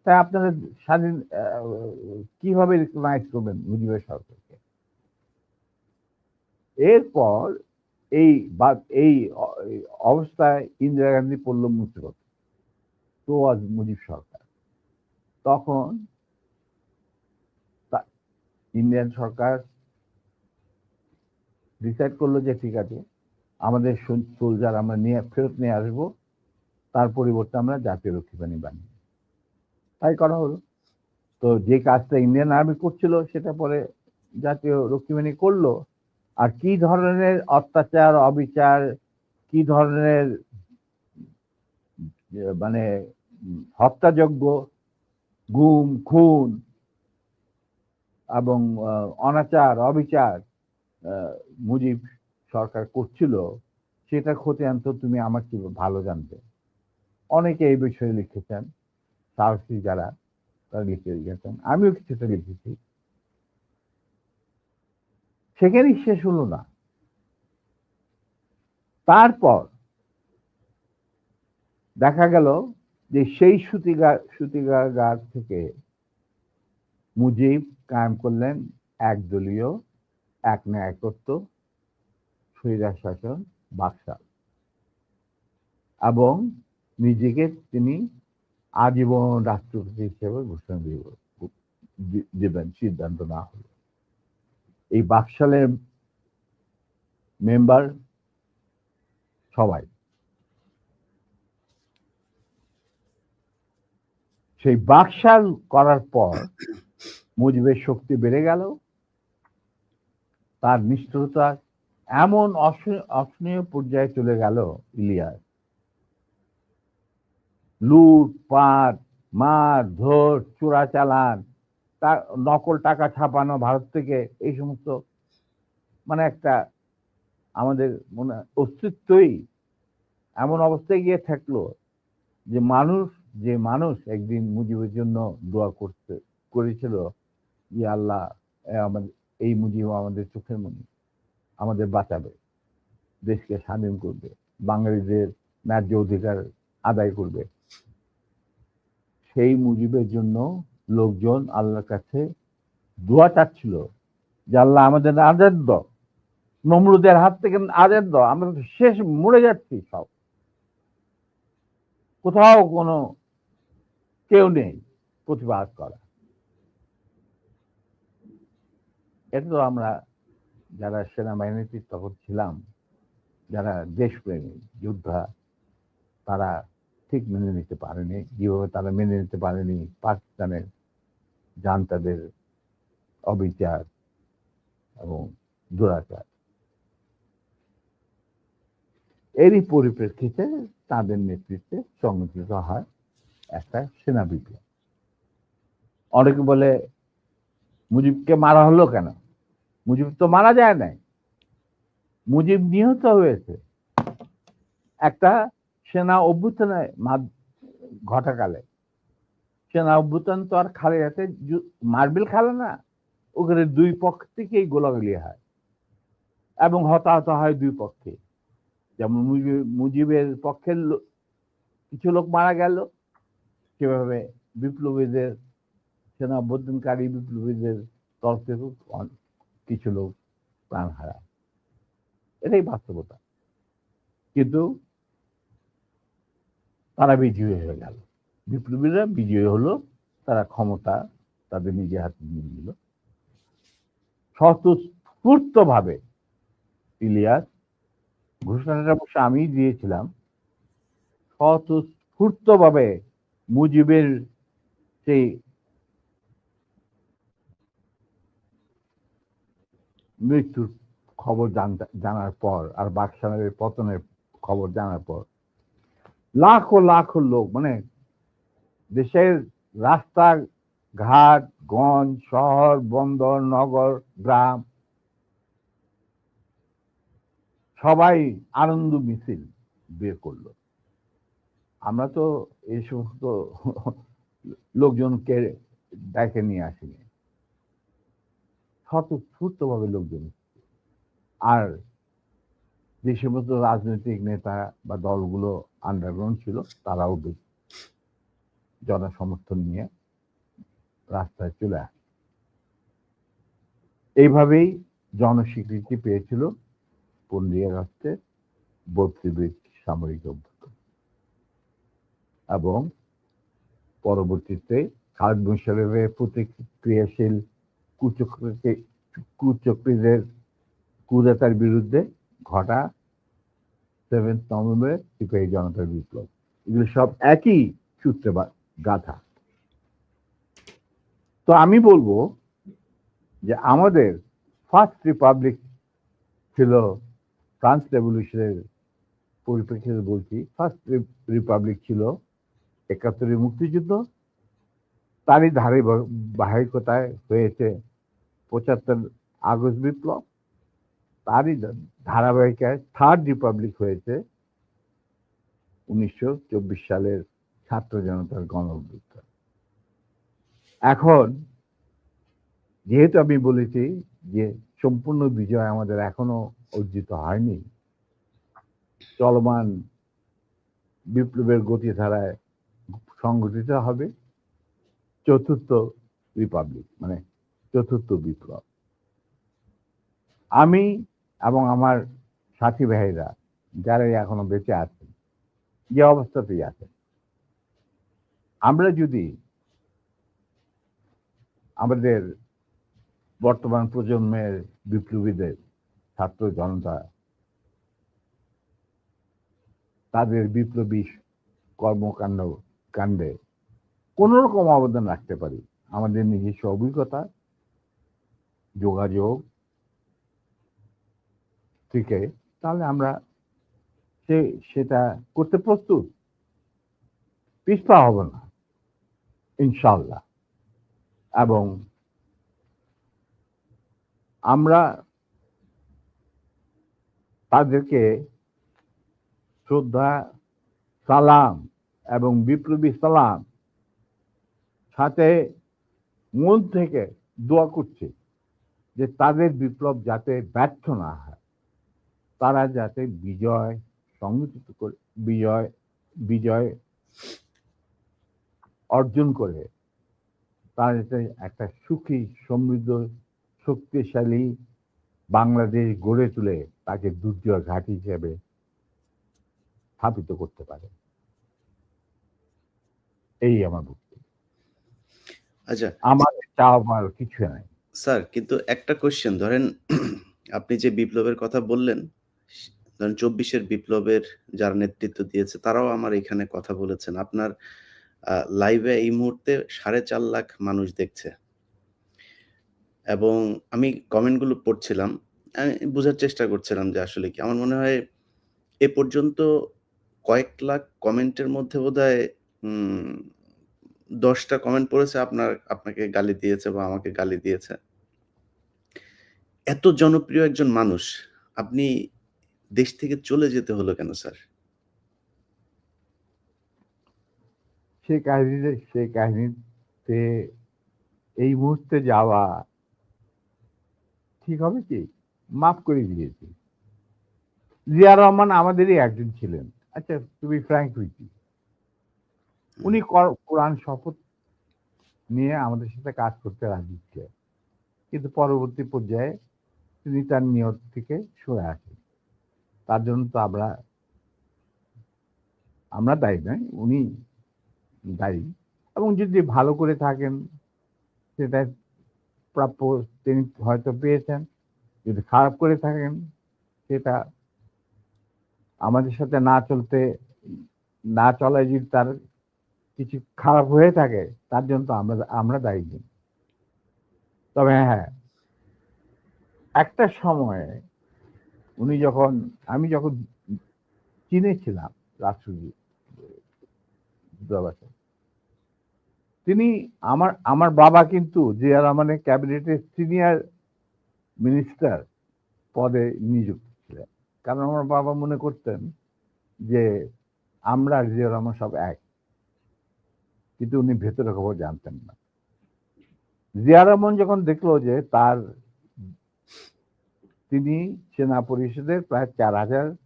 তাই আপনারা স্বাধীন কিভাবে রিকগনাইজ করবেন মুজিবের সরকারকে? এরপর এই বা এই এই অবস্থায় ইন্দিরা গান্ধী পড়ল মুসিবত। তো ওয়াজ মুজিব সরকার। তখন তা ইন্ডিয়ান সরকার ডিসাইড করলো যে ঠিক আছে, আমাদের সোলজার আমরা ফেরত নিয়ে আসবো, তার পরিবর্তে আমরা জাতীয় রক্ষী বাহিনী বানিয়ে, তাই করা হলো। তো যে কাজটা ইন্ডিয়ান আর্মি করছিল সেটা পরে জাতীয় রক্ষী বাহিনী করলো। আর কি ধরনের অত্যাচার অবিচার, কি ধরনের মানে হত্যাযজ্ঞ, গুম খুন এবং অনাচার অবিচার মুজিব সরকার করছিল, সেটা খতিয়ান তো তুমি আমার কি ভালো জানতে। অনেকে এই বিষয়ে লিখেছেন, সাহসী যারা তারা লিখে গেছেন, আমিও কিছুটা লিখেছি। সেখানেই শেষ হলো না। তারপর দেখা গেল যে সেই সুতিগার থেকে মুজিব কায়েম করলেন একদলীয় এক ন্যায়কত্ব স্বৈরাচার শাসন বাকশাল, এবং নিজেকে তিনি আজীবন রাষ্ট্রপতি হিসেবে ঘোষণা দেবেন সিদ্ধান্ত না হলো। এই বাকশালের মেম্বার সবাই, সেই বাকশাল করার পর মুজিবের শক্তি বেড়ে গেল, তার নিষ্ঠুরতা এমন অসহনীয় পর্যায়ে চলে গেল, ইলিয়াস লুটপাট মার ধর চোরাচালান, তার নকল টাকা ছাপানো ভারত থেকে, এই সমস্ত মানে একটা আমাদের মনে অস্তিত্বই এমন অবস্থায় গিয়ে থাকলো যে মানুষ একদিন মুজিবের জন্য দোয়া করেছিল যে আল্লাহ আমাদের এই মুজিব আমাদের চোখের মনি, আমাদের বাঁচাবে, দেশকে স্বাধীন করবে, বাঙালিদের ন্যায্য অধিকার আদায় করবে। সেই মুজিবের জন্য লোকজন আল্লাহর কাছে দোয়া চাচ্ছিল যে আল্লাহ আমাদের আজাদ দাও, নমরুদের হাত থেকে আজাদ দাও, আমরা তো শেষ মরে যাচ্ছি সব, কোথাও কোনো কেউ নেই প্রতিবাদ করা। এটা তো আমরা যারা সেনাবাহিনীতে তখন ছিলাম, যারা দেশপ্রেমী যোদ্ধা, তারা ঠিক মেনে নিতে পারেনি। যেভাবে তারা মেনে নিতে পারেনি পাকিস্তানের জান্তাদের অবিচার এবং দুরাচার। এরই পরিপ্রেক্ষিতে তাদের নেতৃত্বে সংগঠিত হয় একটা সেনা বিপ্লব। অনেকে বলে মুজিবকে মারা হলো কেন? মুজিব তো মারা যায় নাই, মুজিব নিহত হয়েছে একটা সেনা অভ্যুত্থানের ঘটাকালে। সেনা অভ্যুত্থান তো আর খালি হাতে মার্বেল খেলে না, ওখানে দুই পক্ষ থেকেই গোলাগুলি হয় এবং হতাহত হয় দুই পক্ষে। যেমন মুজিবের পক্ষের কিছু লোক মারা গেল, সেভাবে বিপ্লবীদের সেনা অভ্যুত্থানকারী বিপ্লবীদের তরফ থেকে কিছু লোক প্রাণ হারায়। এটাই বাস্তবতা। কিন্তু তারা বিজয়ী হয়ে গেল, বিপ্লবীরা বিজয়ী হলো, তারা ক্ষমতা তাদের নিজের হাতে নিয়ে নিল স্বতঃস্ফূর্ত ভাবে। ইলিয়াস, ঘোষণাটা অবশ্য আমি দিয়েছিলাম, স্বতঃস্ফূর্ত ভাবে মুজিবের সেই মৃত্যুর খবর জানার পর আর বাকশালের পতনের খবর জানার পর লাখো লাখো লোক, মানে দেশের রাস্তা ঘাট গঞ্জ শহর বন্দর নগর গ্রাম সবাই আনন্দ মিছিল বের করলো। আমরা তো এই সমস্ত লোকজনকে ডেকে নিয়ে আসিনি, স্বতঃস্ফূর্ত ভাবে লোকজন। আর যে সমস্ত রাজনৈতিক নেতা বা দলগুলো আন্ডারগ্রাউন্ড ছিল তারাও জনসমর্থন নিয়ে রাস্তায় চলে আসে। এইভাবেই জনস্বীকৃতি পেয়েছিল 15ই আগস্টের 32 সামরিক অভ্যুত্থান এবং পরবর্তীতে খালেদ মোশাররফের প্রতিক্রিয়াশীল কুচক্রীদের কুদেতার বিরুদ্ধে ঘটা 7 নভেম্বর সিপাহী জনতার বিপ্লব। এগুলো সব একই সূত্রে গাথা। তো আমি বলবো যে আমাদের ফার্স্ট রিপাবলিক ছিল ফ্রান্স রেভলিউশনের পরিপ্রেক্ষিতে বলছি, ফার্স্ট রিপাবলিক ছিল 71 মুক্তিযুদ্ধ, তারই ধারাবাহিকতায় হয়েছে 75 আগস্ট বিপ্লব, তারই ধারাবাহিকায় থার্ড রিপাবলিক হয়েছে 1924 সালের ছাত্র জনতার গণ অভ্যুত্থান। এখন যেহেতু আমি বলেছি যে সম্পূর্ণ বিজয় আমাদের এখনো অর্জিত হয়নি, চলমান বিপ্লবের গতিধারায় সংগঠিত হবে চতুর্থ রিপাবলিক, মানে চতুর্থ বিপ্লব। আমি এবং আমার সাথী ভাইরা যারা এখনো বেঁচে আছেন, যে অবস্থাতেই আছেন, আমরা যদি আমাদের বর্তমান প্রজন্মের বিপ্লবীদের, ছাত্র জনতা, তাদের বিপ্লবী কাণ্ডে কোন রকম অবদান রাখতে পারি, আমাদের নিজস্ব অভিজ্ঞতা, যোগাযোগ থেকে, তাহলে আমরা সেটা করতে প্রস্তুত, পিছপা হব না ইনশাআল্লাহ। এবং আমরা তাদেরকে শ্রদ্ধা, সালাম এবং বিপ্লবী সালাম সাথে মন থেকে দোয়া করছি যে তাদের বিপ্লব যাতে ব্যর্থ না হয়, তারা যাতে বিজয় সংগঠিত করে বিজয় অর্জন করে, তারা যাতে একটা সুখী, সমৃদ্ধ, শক্তিশালী বাংলাদেশ গড়ে তুলে তাকে দুর্জয় ঘাঁটি হিসেবে স্থাপিত করতে পারে। এই আমার বক্তব্য। আচ্ছা, আমার চাওয়ার কিছু নাই স্যার। কিন্তু একটা কোশ্চেন, ধরেন আপনি যে বিপ্লবের কথা বললেন, ধরেন 24-এর বিপ্লবের যারা নেতৃত্ব দিয়েছে তারাও আমার এখানে কথা বলেছেন। আপনার লাইভে এই মুহূর্তে 4.5 লাখ মানুষ দেখছে, এবং আমি কমেন্টগুলো পড়ছিলাম, আমি বোঝার চেষ্টা করছিলাম যে আসলে কি। আমার মনে হয় এ পর্যন্ত কয়েক লাখ কমেন্টের মধ্যে বোধহয় 10টা কমেন্ট পড়েছে আপনাকে গালি দিয়েছে বা আমাকে গালি দিয়েছে। এত জনপ্রিয় একজন মানুষ, আপনি দেশ থেকে চলে যেতে হলো কেন স্যার? সেই কাহিনীতে এই মুহূর্তে যাওয়া ঠিক হবে কি? মাফ করে দিয়েছি। জিয়া রহমান আমাদেরই একজন ছিলেন। আচ্ছা, to be frank with you, উনি কোরআন শপথ নিয়ে আমাদের সাথে কাজ করতে রাজি ছিলেন, কিন্তু পরবর্তী পর্যায়ে তিনি তার নিয়ত থেকে সরে আসেন। তার জন্য তো আমরা দায়ী নয়, উনি দায়ী। এবং যদি ভালো করে থাকেন সেটা প্রাপ্য তিনি হয়তো পেয়েছেন, যদি খারাপ করে থাকেন সেটা আমাদের সাথে না চলায় যদি তার কিছু খারাপ হয়ে থাকে, তার জন্য তো আমরা দায়ী নই। তবে হ্যাঁ, একটা সময়ে আমি যখন চীনে ছিলাম রাষ্ট্রদূতাবাসে, তিনি আমার বাবা কিন্তু জিয়া রহমানের ক্যাবিনেটের সিনিয়র মিনিস্টার পদে নিযুক্ত ছিলেন। কারণ আমার বাবা মনে করতেন যে আমরা আর জিয়া রহমান সব এক, কিন্তু উনি ভেতরে খবর জানতেন না। জিয়া রহমান যখন দেখলো যে তিনি সেনা পরিষদের প্রায় 4000